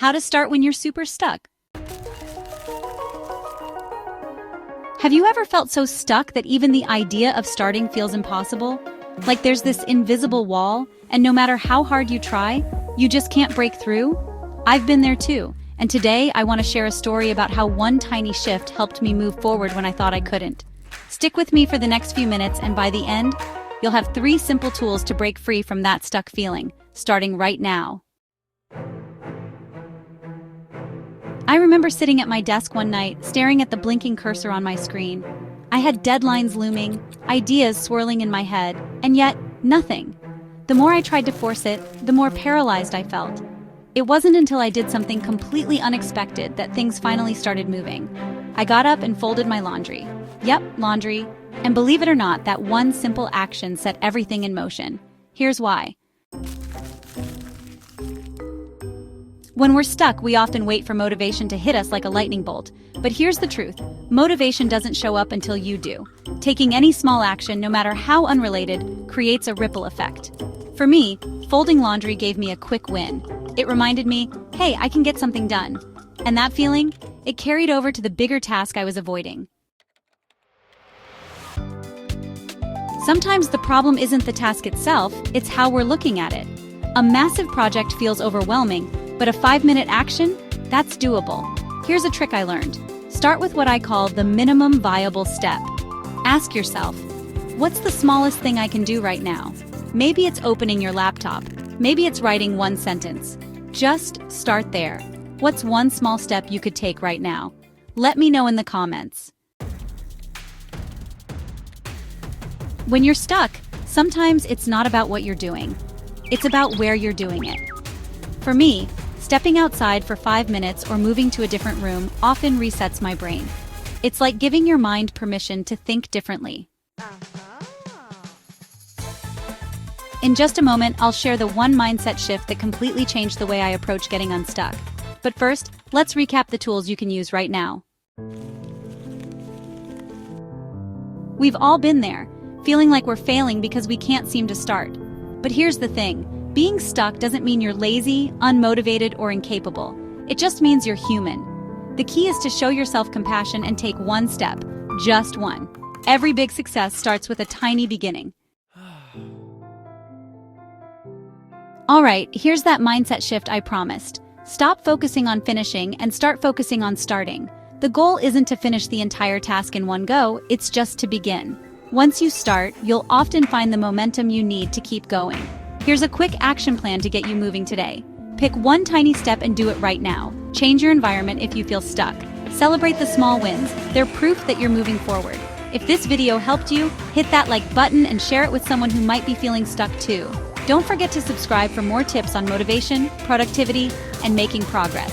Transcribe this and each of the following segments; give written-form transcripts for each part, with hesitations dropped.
How to start when you're super stuck. Have you ever felt so stuck that even the idea of starting feels impossible? Like there's this invisible wall, and no matter how hard you try, you just can't break through? I've been there too, and today I want to share a story about how one tiny shift helped me move forward when I thought I couldn't. Stick with me for the next few minutes, and by the end, you'll have 3 simple tools to break free from that stuck feeling, starting right now. I remember sitting at my desk one night, staring at the blinking cursor on my screen. I had deadlines looming, ideas swirling in my head, and yet, nothing. The more I tried to force it, the more paralyzed I felt. It wasn't until I did something completely unexpected that things finally started moving. I got up and folded my laundry. Yep, laundry. And believe it or not, that one simple action set everything in motion. Here's why. When we're stuck, we often wait for motivation to hit us like a lightning bolt. But here's the truth. Motivation doesn't show up until you do. Taking any small action, no matter how unrelated, creates a ripple effect. For me, folding laundry gave me a quick win. It reminded me, hey, I can get something done. And that feeling, it carried over to the bigger task I was avoiding. Sometimes the problem isn't the task itself, it's how we're looking at it. A massive project feels overwhelming, but a 5-minute action? That's doable. Here's a trick I learned. Start with what I call the minimum viable step. Ask yourself, what's the smallest thing I can do right now? Maybe it's opening your laptop. Maybe it's writing one sentence. Just start there. What's one small step you could take right now? Let me know in the comments. When you're stuck, sometimes it's not about what you're doing. It's about where you're doing it. For me, stepping outside for 5 minutes or moving to a different room often resets my brain. It's like giving your mind permission to think differently. In just a moment, I'll share the one mindset shift that completely changed the way I approach getting unstuck. But first, let's recap the tools you can use right now. We've all been there, feeling like we're failing because we can't seem to start. But here's the thing. Being stuck doesn't mean you're lazy, unmotivated, or incapable. It just means you're human. The key is to show yourself compassion and take one step, just one. Every big success starts with a tiny beginning. All right, here's that mindset shift I promised. Stop focusing on finishing and start focusing on starting. The goal isn't to finish the entire task in one go, it's just to begin. Once you start, you'll often find the momentum you need to keep going. Here's a quick action plan to get you moving today. Pick one tiny step and do it right now. Change your environment if you feel stuck. Celebrate the small wins. They're proof that you're moving forward. If this video helped you, hit that like button and share it with someone who might be feeling stuck too. Don't forget to subscribe for more tips on motivation, productivity, and making progress.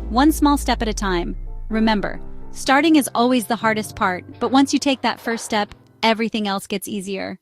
One small step at a time. Remember, starting is always the hardest part, but once you take that first step, everything else gets easier.